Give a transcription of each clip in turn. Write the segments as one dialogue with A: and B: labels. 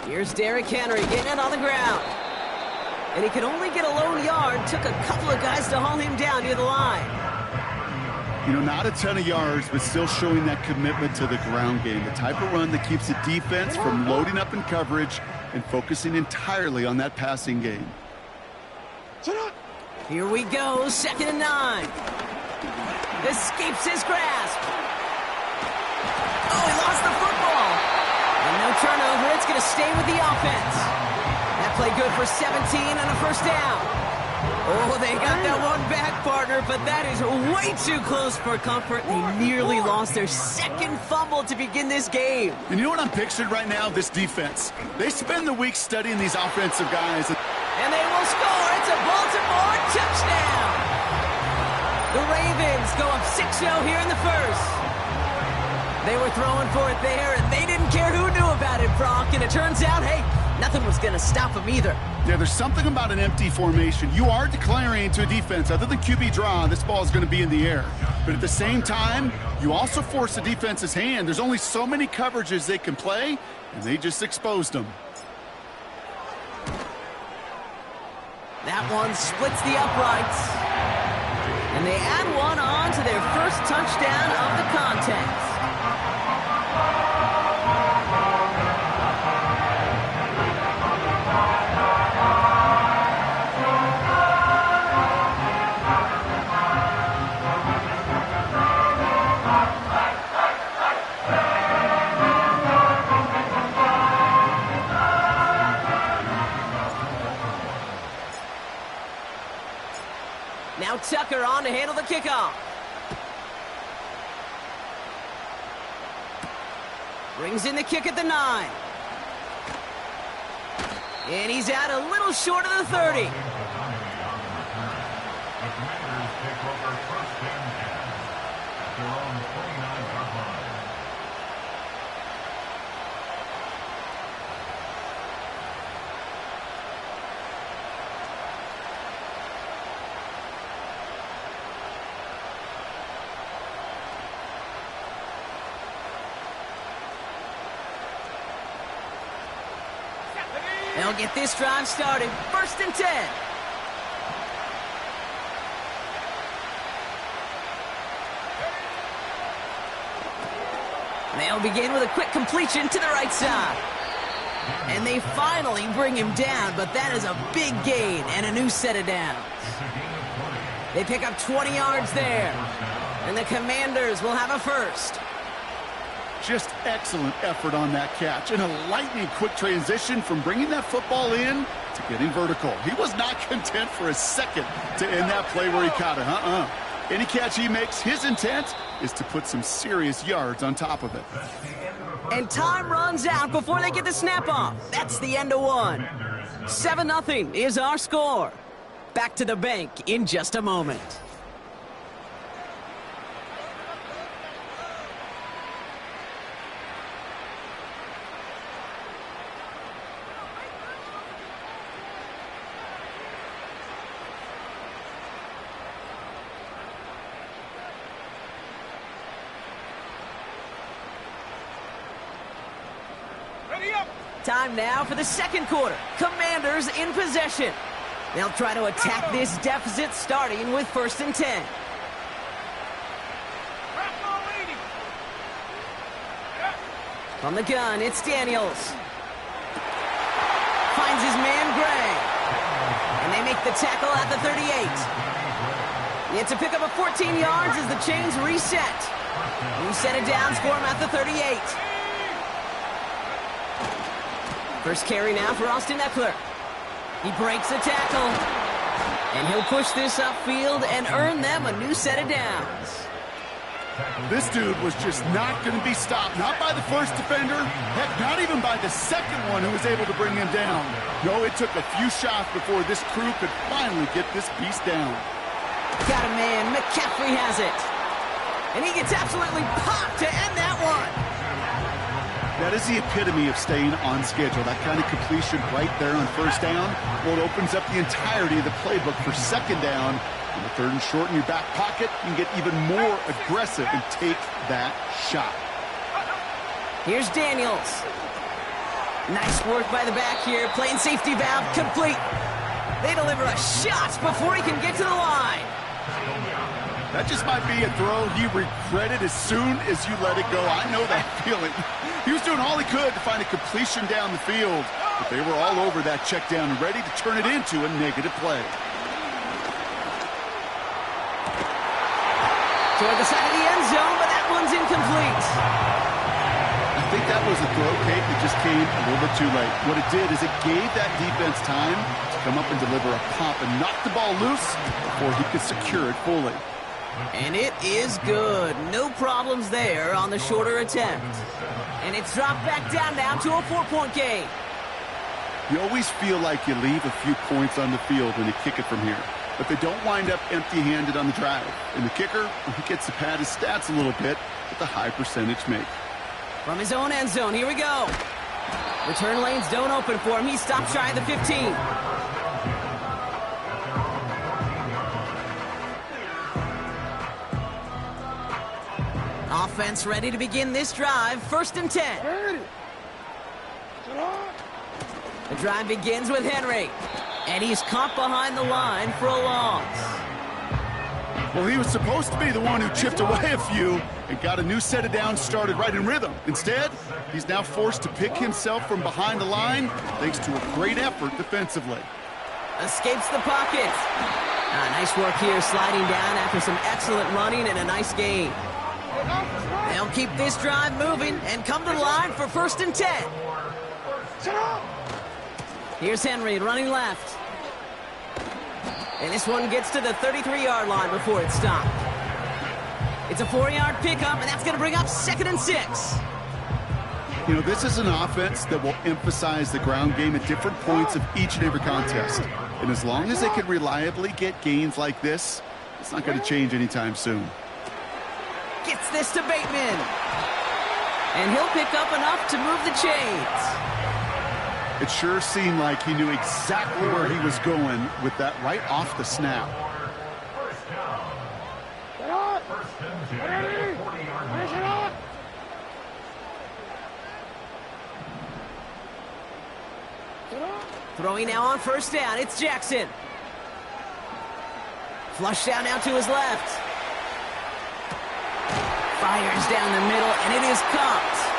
A: Here's Derrick Henry getting it on the ground. And he could only get a lone yard. Took a couple of guys to haul him down near the line.
B: You know, not a ton of yards, but still showing that commitment to the ground game. The type of run that keeps the defense from loading up in coverage and focusing entirely on that passing game.
A: Here we go, 2nd and 9. Escapes his grasp. Oh, he lost the football. And no turnover, it's going to stay with the offense. That play good for 17 and a first down. Oh, they got that one back, partner, but that is way too close for comfort. They nearly lost their 2nd fumble to begin this game.
B: And you know what I'm picturing right now? This defense. They spend the week studying these offensive guys.
A: And they will score. It's a Baltimore touchdown. The Ravens go up 6-0 here in the first. They were throwing for it there, and they didn't care who knew about it, Brock. And it turns out, hey, nothing was going to stop them either.
B: Yeah, there's something about an empty formation. You are declaring to a defense, other than QB draw, this ball is going to be in the air. But at the same time, you also force the defense's hand. There's only so many coverages they can play, and they just exposed them.
A: That one splits the uprights. And they add one on to their first touchdown of the contest. Now Tucker on to handle the kickoff. Brings in the kick at the 9. And he's out a little short of the 30. They'll get this drive started. 1st and 10. They'll begin with a quick completion to the right side. And they finally bring him down, but that is a big gain and a new set of downs. They pick up 20 yards there. And the Commanders will have a first.
B: Just excellent effort on that catch. And a lightning-quick transition from bringing that football in to getting vertical. He was not content for a second to end that play where he caught it. Any catch he makes, his intent is to put some serious yards on top of it.
A: And time runs out before they get the snap off. That's the end of one. 7-0 is our score. Back to the bank in just a moment. Time now for the 2nd quarter. Commanders in possession. They'll try to attack this deficit starting with 1st and 10. From the gun, it's Daniels. Finds his man Gray. And they make the tackle at the 38. It's a pickup of 14 yards as the chains reset. Reset it down, score him at the 38. First carry now for Austin Eckler. He breaks a tackle. And he'll push this upfield and earn them a new set of downs.
B: This dude was just not going to be stopped. Not by the first defender. Heck, not even by the second one who was able to bring him down. No, it took a few shots before this crew could finally get this beast down.
A: Got a man. McCaffrey has it. And he gets absolutely popped to end that one.
B: That is the epitome of staying on schedule. That kind of completion right there on first down. Well, it opens up the entirety of the playbook for second down. On the 3rd and short in your back pocket, you can get even more aggressive and take that shot.
A: Here's Daniels. Nice work by the back here. Playing safety valve complete. They deliver a shot before he can get to the line.
B: That just might be a throw he regretted as soon as you let it go. I know that feeling. He was doing all he could to find a completion down the field, but they were all over that check down and ready to turn it into a negative play.
A: Toward the side of the end zone, but that one's incomplete.
B: I think that was a throw, Kate, that just came a little bit too late. What it did is it gave that defense time to come up and deliver a pop and knock the ball loose before he could secure it fully.
A: And it is good. No problems there on the shorter attempt. And it's dropped back down now to a 4-point game.
B: You always feel like you leave a few points on the field when you kick it from here, but they don't wind up empty-handed on the drive. And the kicker, he gets to pad his stats a little bit with a high percentage make.
A: From his own end zone, here we go. Return lanes don't open for him. He stopped shy of the 15. Offense ready to begin this drive. 1st and 10. The drive begins with Henry. And he's caught behind the line for a loss.
B: Well, he was supposed to be the one who chipped away a few and got a new set of downs started right in rhythm. Instead, he's now forced to pick himself from behind the line thanks to a great effort defensively.
A: Escapes the pocket. Nice work here, sliding down after some excellent running and a nice gain. They'll keep this drive moving and come to the line for 1st and 10. Here's Henry running left. And this one gets to the 33-yard line before it's stopped. It's a 4-yard pickup, and that's going to bring up 2nd and 6.
B: You know, this is an offense that will emphasize the ground game at different points of each and every contest. And as long as they can reliably get gains like this, it's not going to change anytime soon.
A: Gets this to Bateman. And he'll pick up enough to move the chains.
B: It sure seemed like he knew exactly where he was going with that right off the snap. Throwing now on 1st down, it's Jackson. Flush down now to his left. Fires down the middle, and it is caught.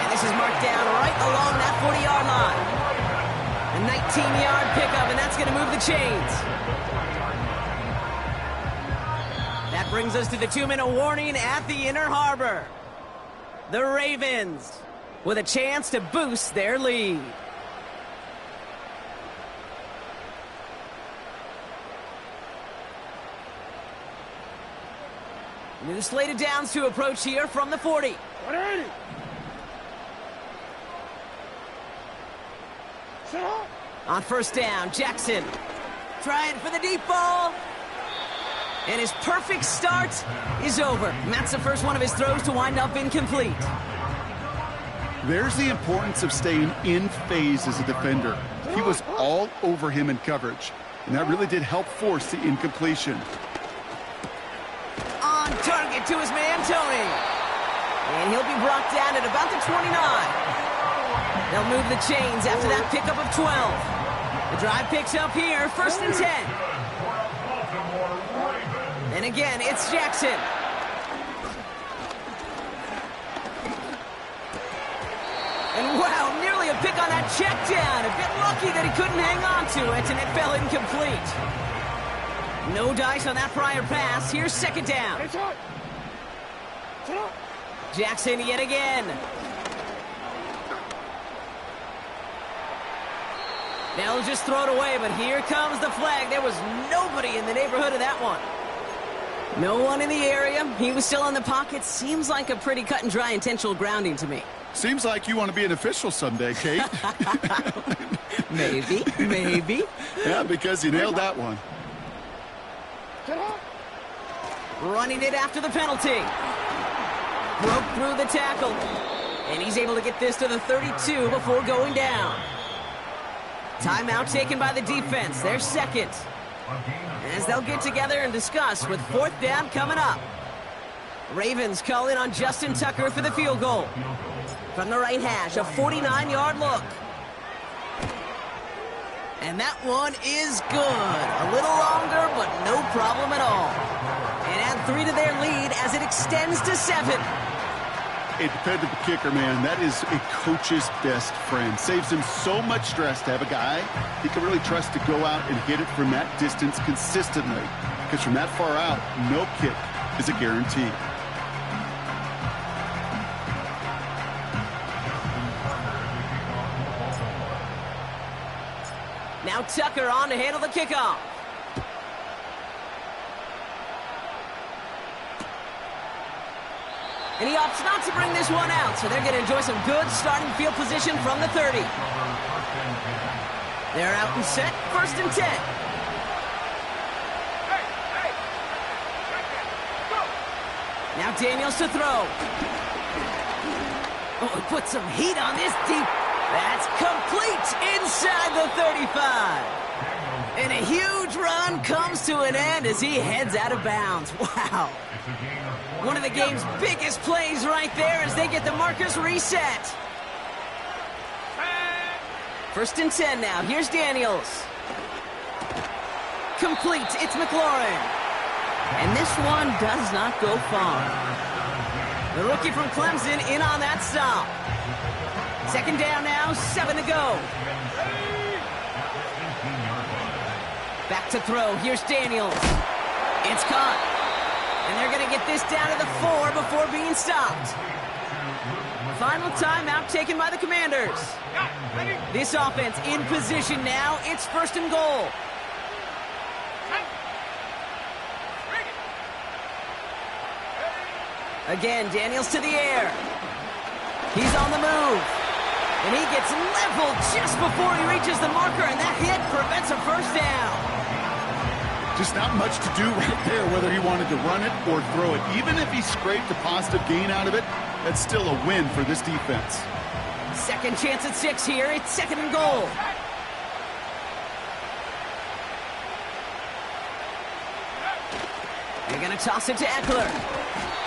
B: And this is marked down right along that 40-yard line. A 19-yard pickup, and that's going to move the chains. That brings us to the 2-minute warning at the Inner Harbor. The Ravens with a chance to boost their lead. New slated downs to approach here from the 40.
C: 180.
A: On 1st down, Jackson trying for the deep ball. And his perfect start is over. And that's the first one of his throws to wind up incomplete.
B: There's the importance of staying in phase as a defender. He was all over him in coverage, and that really did help force the incompletion.
A: On target to his man, Tony. And he'll be brought down at about the 29. They'll move the chains after that pickup of 12. The drive picks up here, 1st and 10. And again, it's Jackson. And wow, nearly a pick on that check down. A bit lucky that he couldn't hang on to it, and it fell incomplete. No dice on that prior pass. Here's 2nd down. Jackson yet again. They'll just throw it away, but here comes the flag. There was nobody in the neighborhood of that one. No one in the area. He was still in the pocket. Seems like a pretty cut and dry intentional grounding to me.
B: Seems like you want to be an official someday, Kate.
A: Maybe.
B: Yeah, because you nailed that one.
A: Running it after the penalty. Broke through the tackle. And he's able to get this to the 32 before going down. Timeout taken by the defense. Their 2nd. As they'll get together and discuss with 4th down coming up. Ravens call in on Justin Tucker for the field goal. From the right hash, a 49-yard look. And that one is good. A little longer, but no problem at all. And add 3 to their lead as it extends to 7.
B: A dependable kicker, man. That is a coach's best friend. Saves him so much stress to have a guy he can really trust to go out and hit it from that distance consistently. Because from that far out, no kick is a guarantee.
A: Now Tucker on to handle the kickoff. And he opts not to bring this one out, so they're going to enjoy some good starting field position from the 30. They're out and set, 1st and 10. Now Daniels to throw. Oh, he put some heat on this deep. That's complete inside the 35. And a huge run comes to an end as he heads out of bounds. Wow. One of the game's biggest plays right there as they get the markers reset. 1st and 10 now. Here's Daniels. Complete. It's McLaurin. And this one does not go far. The rookie from Clemson in on that stop. 2nd down now, 7 to go. Back to throw. Here's Daniels. It's caught. And they're going to get this down to the 4 before being stopped. Final timeout taken by the Commanders. This offense in position now. It's 1st and goal. Again, Daniels to the air. He's on the move. And he gets leveled just before he reaches the marker, and that hit prevents a 1st down.
B: Just not much to do right there, whether he wanted to run it or throw it. Even if he scraped a positive gain out of it, that's still a win for this defense.
A: 2nd chance at 6 here. It's 2nd and goal. They're going to toss it to Eckler.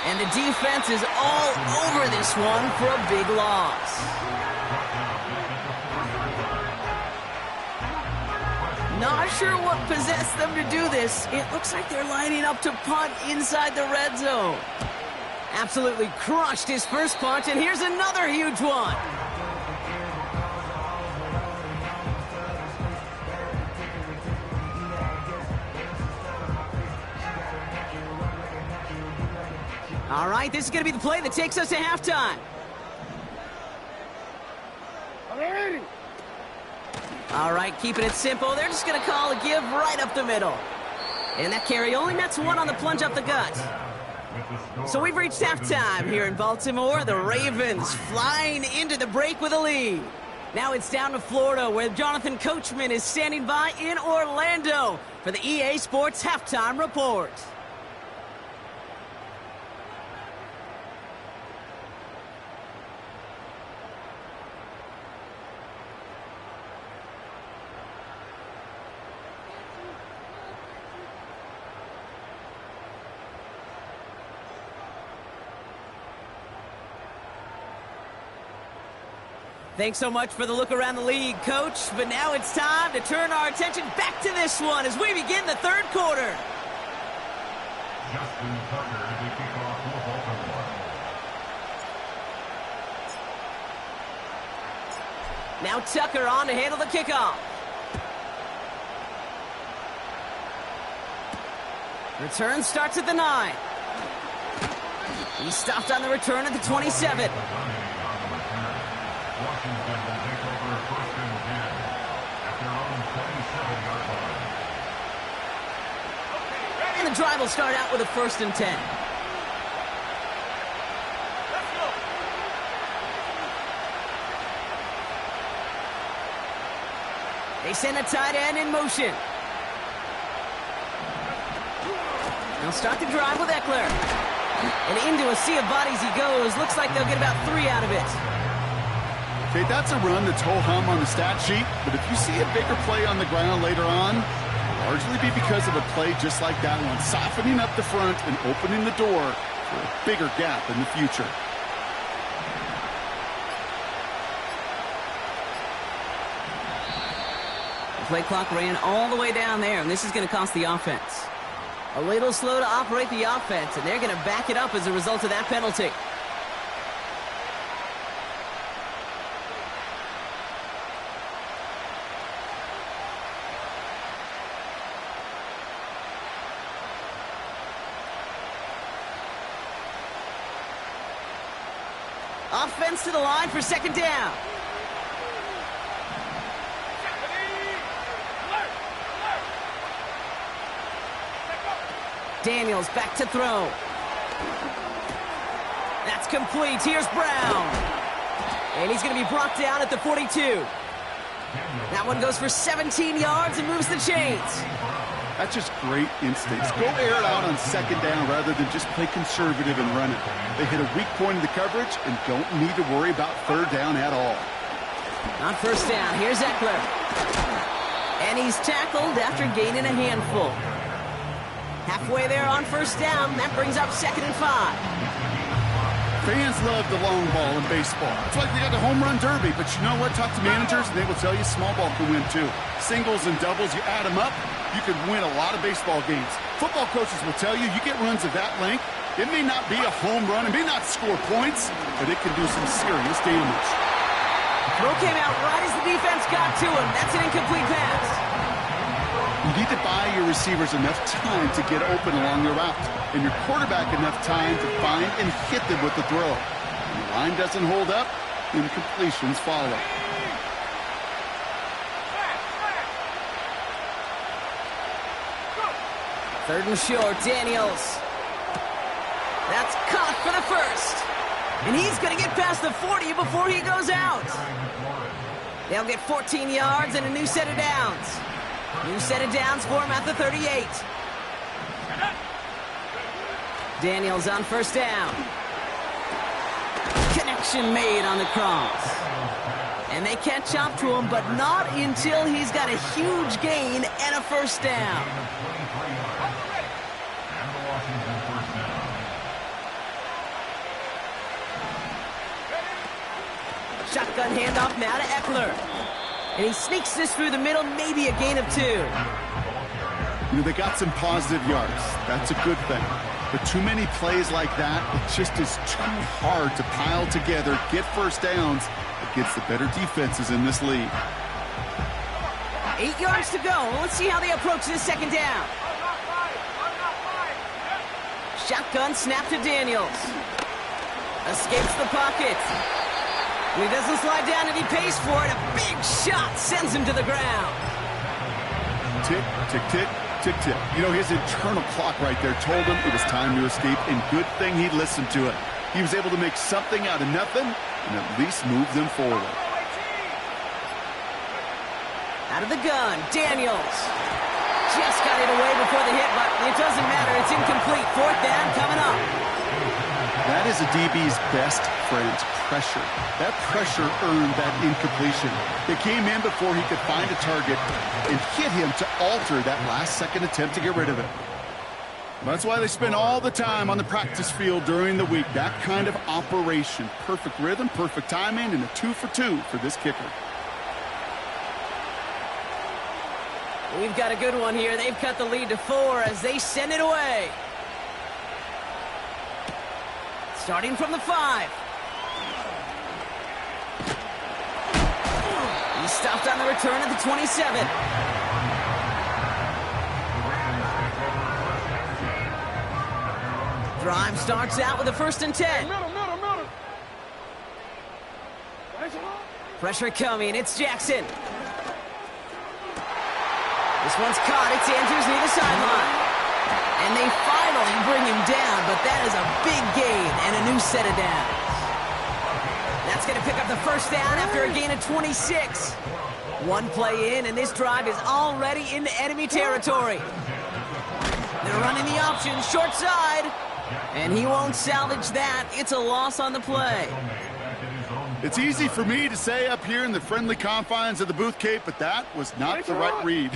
A: And the defense is all over this one for a big loss. Not sure what possessed them to do this. It looks like they're lining up to punt inside the red zone. Absolutely crushed his first punt, and here's another huge one. All right, this is going to be the play that takes us to halftime. All right, keeping it simple. They're just going to call a give right up the middle. And that carry only nets 1 on the plunge up the gut. So we've reached halftime here in Baltimore. The Ravens flying into the break with a lead. Now it's down to Florida, where Jonathan Coachman is standing by in Orlando for the EA Sports Halftime Report. Thanks so much for the look around the league, Coach. But now it's time to turn our attention back to this one as we begin the 3rd quarter.
C: Justin Tucker to kick off for Baltimore.
A: Now Tucker on to handle the kickoff. Return starts at the 9. He stopped on the return at the 27.
C: Washington will take over 1st and 10 at their own 27-yard line.
A: And the drive will start out with a 1st and 10. They send a tight end in motion. They'll start the drive with Eckler. And into a sea of bodies he goes. Looks like they'll get about 3 out of it.
B: Okay, that's a run that's ho-hum on the stat sheet, but if you see a bigger play on the ground later on, it'll largely be because of a play just like that one, softening up the front and opening the door for a bigger gap in the future.
A: The play clock ran all the way down there, and this is going to cost the offense. A little slow to operate the offense, and they're going to back it up as a result of that penalty. Offense to the line for second down. Daniels back to throw. That's complete. Here's Brown. And he's going to be brought down at the 42. That one goes for 17 yards and moves the chains.
B: That's just great instincts. Go air it out on second down rather than just play conservative and run it. They hit a weak point in the coverage and don't need to worry about third down at all.
A: On first down, here's Eckler. And he's tackled after gaining a handful. Halfway there on first down, that brings up 2nd and 5.
B: Fans love the long ball in baseball. It's like they got the home run derby, but you know what? Talk to managers and they will tell you small ball can win too. Singles and doubles, you add them up, you could win a lot of baseball games. Football coaches will tell you get runs of that length. It may not be a home run, it may not score points, but it can do some serious damage.
A: Throw came out right as the defense got to him. That's an incomplete pass.
B: You need to buy your receivers enough time to get open along the route, and your quarterback enough time to find and hit them with the throw. When the line doesn't hold up, incompletions follow.
A: Third and short, Daniels. That's caught for the first. And he's going to get past the 40 before he goes out. They'll get 14 yards and a new set of downs. New set of downs for him at the 38. Daniels on first down. Connection made on the cross. And they catch up to him, but not until he's got a huge gain and a first down. Shotgun handoff now to Eckler. And he sneaks this through the middle, maybe a gain of 2.
B: You know, they got some positive yards. That's a good thing. But too many plays like that, it just is too hard to pile together, get first downs against the better defenses in this league.
A: 8 yards to go. Let's see how they approach this second down. Shotgun snap to Daniels. Escapes the pocket. He doesn't slide down and he pays for it. A big shot sends him to the ground.
B: Tick, tick, tick, tick, tick. You know, his internal clock right there told him it was time to escape, and good thing he listened to it. He was able to make something out of nothing and at least move them forward.
A: Out of the gun, Daniels. Just got it away before the hit, but it doesn't matter. It's incomplete. Fourth down coming up.
B: That is a DB's best friend, pressure. That pressure earned that incompletion. They came in before he could find a target and hit him to alter that last-second attempt to get rid of it. That's why they spend all the time on the practice field during the week. That kind of operation. Perfect rhythm, perfect timing, and a 2 for 2 for this kicker.
A: We've got a good one here. They've cut the lead to 4 as they send it away. Starting from the 5. He stopped on the return at the 27. Drive starts out with a 1st and 10. Pressure coming. It's Jackson. This one's caught. It's Andrews near the sideline. And they finally bring him down, but that is a big gain and a new set of downs. That's going to pick up the first down after a gain of 26. One play in, and this drive is already into enemy territory. They're running the option, short side, and he won't salvage that. It's a loss on the play.
B: It's easy for me to say up here in the friendly confines of the booth, Kate, but that was not the right read.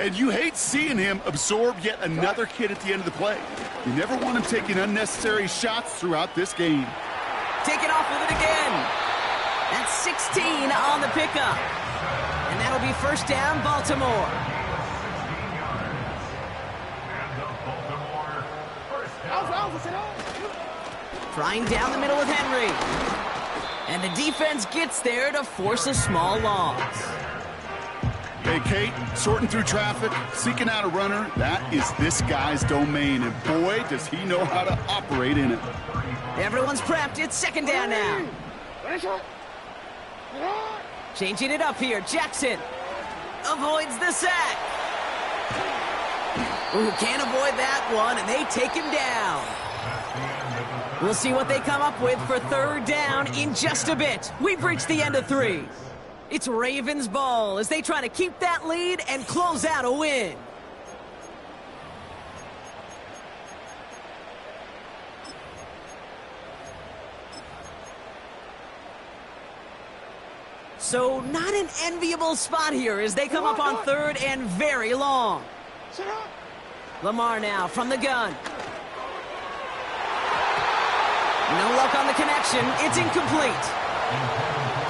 B: And you hate seeing him absorb yet another hit at the end of the play. You never want him taking unnecessary shots throughout this game.
A: Taking off with it again. That's 16 on the pickup. And that'll be first down, Baltimore. Trying down the middle with Henry. And the defense gets there to force a small loss.
B: Hey, Kate, sorting through traffic, seeking out a runner, that is this guy's domain. And boy, does he know how to operate in it.
A: Everyone's prepped. It's second down now. Changing it up here. Jackson avoids the sack. Ooh, can't avoid that one, and they take him down. We'll see what they come up with for third down in just a bit. We've reached the end of 3. It's Ravens ball as they try to keep that lead and close out a win. So not an enviable spot here as they come up on third and very long. Lamar now from the gun. No luck on the connection. It's incomplete.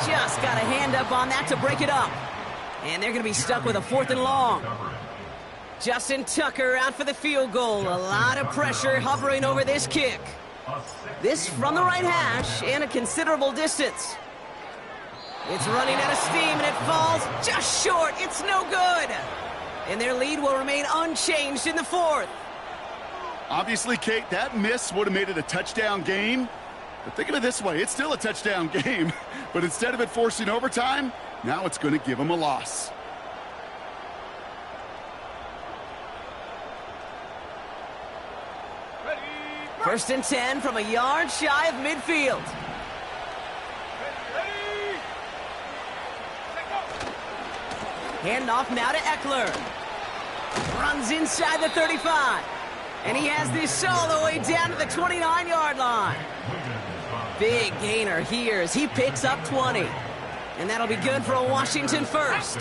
A: Just got a hand up on that to break it up. And they're going to be stuck with a 4th and long. Justin Tucker out for the field goal. A lot of pressure hovering over this kick. This from the right hash and a considerable distance. It's running out of steam and it falls just short. It's no good. And their lead will remain unchanged in the 4th.
B: Obviously, Kate, that miss would have made it a touchdown game. But think of it this way, it's still a touchdown game. But instead of it forcing overtime, now it's going to give them a loss.
A: First and 10 from a yard shy of midfield. Handoff now to Eckler. Runs inside the 35. And he has this all the way down to the 29-yard line. Big gainer here as he picks up 20. And that'll be good for a Washington first.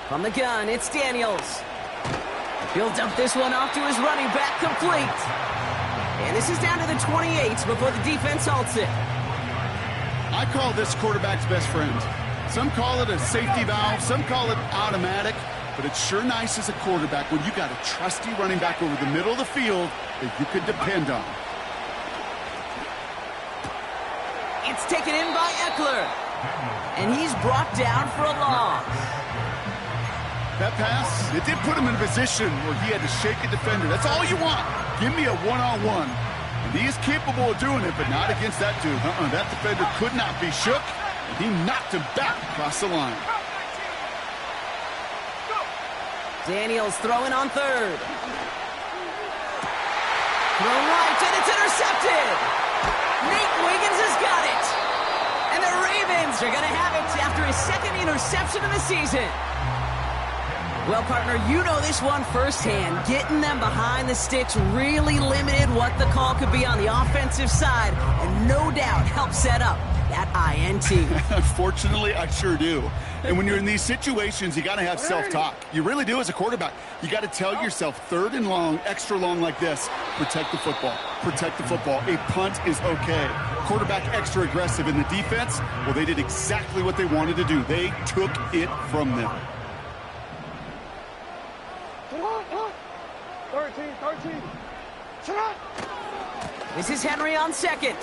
A: From the gun, it's Daniels. He'll dump this one off to his running back, complete. And this is down to the 28 before the defense halts it.
B: I call this quarterback's best friend. Some call it a safety valve, some call it automatic, but it's sure nice as a quarterback when you got a trusty running back over the middle of the field that you could depend on.
A: It's taken in by Eckler, and he's brought down for a loss.
B: That pass, it did put him in a position where he had to shake a defender. That's all you want. Give me a one-on-one. And he is capable of doing it, but not against that dude. That defender could not be shook, and he knocked him back across the line.
A: Daniels throwing on third. Thrown right, and it's intercepted. Nate Wiggins has got it. And the Ravens are going to have it after his second interception of the season. Well, partner, you know this one firsthand. Getting them behind the sticks really limited what the call could be on the offensive side, and no doubt helped set up that INT.
B: Unfortunately, I sure do. And when you're in these situations, you got to have self-talk. You really do as a quarterback. You got to tell yourself, third and long, extra long like this, protect the football. Protect the football. A punt is okay. Quarterback extra aggressive in the defense, well, they did exactly what they wanted to do. They took it from them.
D: 13.
A: This is Henry on second.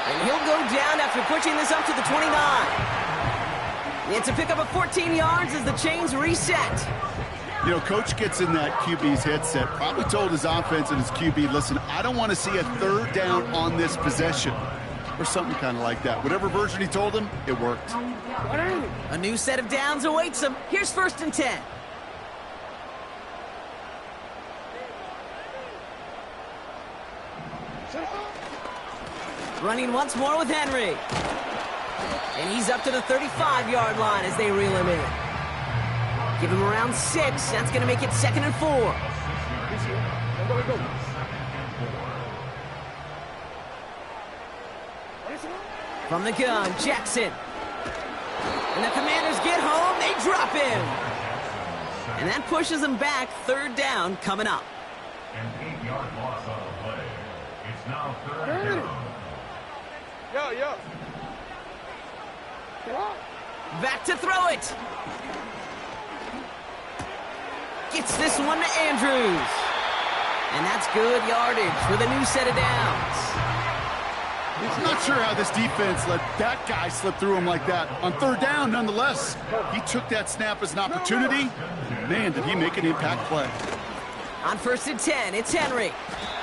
A: And he'll go down after pushing this up to the 29. It's a pickup of 14 yards as the chains reset.
B: You know, coach gets in that QB's headset, probably told his offense and his QB, listen, I don't want to see a third down on this possession. Or something kind of like that. Whatever version he told him, it worked.
A: A new set of downs awaits him. Here's first and 10. Running once more with Henry. And he's up to the 35-yard line as they reel him in. Give him around 6. That's going to make it 2nd and 4. From the gun, Jackson. And the Commanders get home. They drop him. And that pushes them back. 3rd down coming up.
C: An 8-yard loss on the play. It's now 3rd down.
A: Back to throw it. Gets this one to Andrews. And that's good yardage with a new set of downs.
B: I'm not sure how this defense let that guy slip through him like that. On 3rd down, nonetheless, he took that snap as an opportunity. Man, did he make an impact play.
A: On 1st and 10, it's Henry.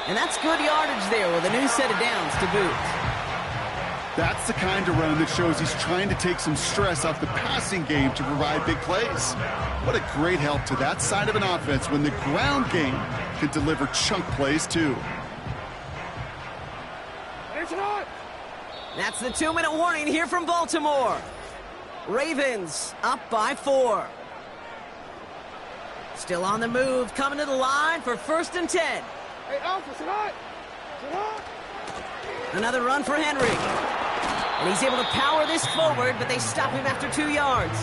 A: And that's good yardage there with a new set of downs to boot.
B: That's the kind of run that shows he's trying to take some stress off the passing game to provide big plays. What a great help to that side of an offense when the ground game can deliver chunk plays too.
A: That's the 2-minute warning here from Baltimore. Ravens up by 4. Still on the move, coming to the line for 1st and 10.
D: Hey, Alpha, sit on.
A: Another run for Henry. And he's able to power this forward, but they stop him after 2 yards.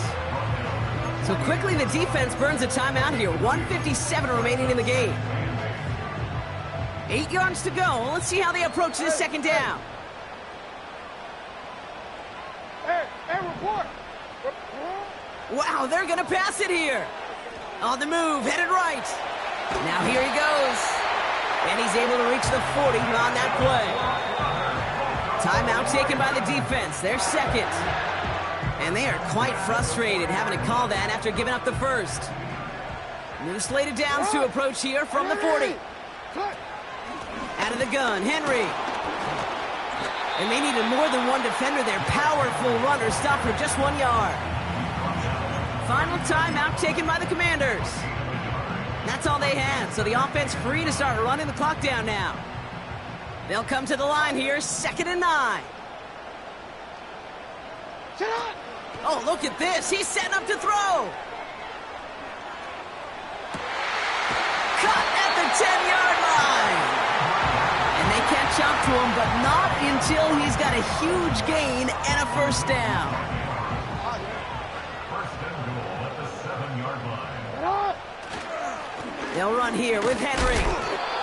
A: So quickly the defense burns a timeout here. 1:57 remaining in the game. 8 yards to go. Let's see how they approach this 2nd down.
D: Hey, report.
A: Wow, they're going to pass it here. On the move, headed right. Now here he goes. And he's able to reach the 40 on that play. Timeout taken by the defense. They're 2nd. And they are quite frustrated having to call that after giving up the 1st. New slate of downs to approach here from the 40. Out of the gun, Henry. And they needed more than one defender there. Powerful runner stopped for just 1 yard. Final timeout taken by the Commanders. That's all they had, so the offense free to start running the clock down now. They'll come to the line here, 2nd and 9. Oh, look at this. He's setting up to throw. Cut at the 10-yard line. And they catch up to him, but not until he's got a huge gain and a 1st down.
C: 1st and goal at the 7-yard line.
A: They'll run here with Henry.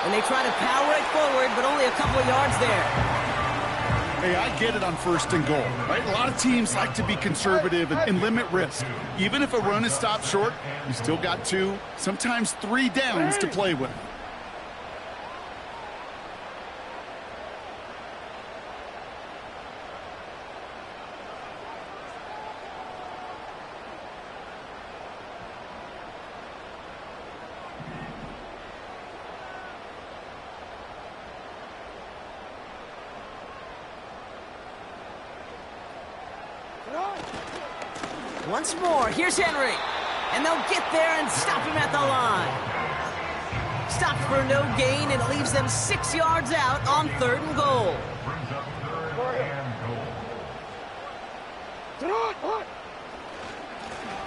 A: And they try to power it forward, but only a couple of yards there.
B: Hey, I get it on 1st and goal, right? A lot of teams like to be conservative and limit risk. Even if a run is stopped short, you still got 2, sometimes 3 downs to play with.
A: Once more, here's Henry. And they'll get there and stop him at the line. Stopped for no gain, and it leaves them 6 yards out on 3rd and goal.
C: Brings up 3rd and goal.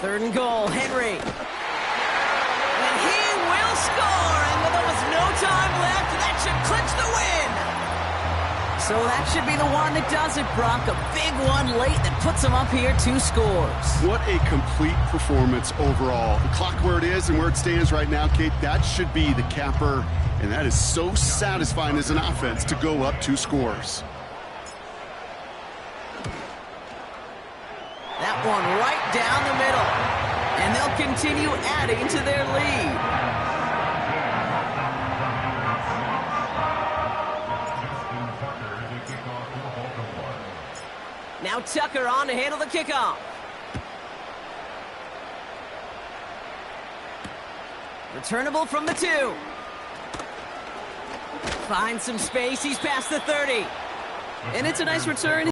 A: 3rd and goal, Henry. And he will score, and with almost no time left, that should clinch the win. So that should be the one that does it, Brock. A big one late that puts them up here 2 scores.
B: What a complete performance overall. The clock where it is and where it stands right now, Kate, that should be the capper. And that is so satisfying as an offense to go up 2 scores.
A: That one right down the middle. And they'll continue adding to their lead. Now Tucker on to handle the kickoff. Returnable from the 2. Finds some space. He's past the 30. And it's a nice return.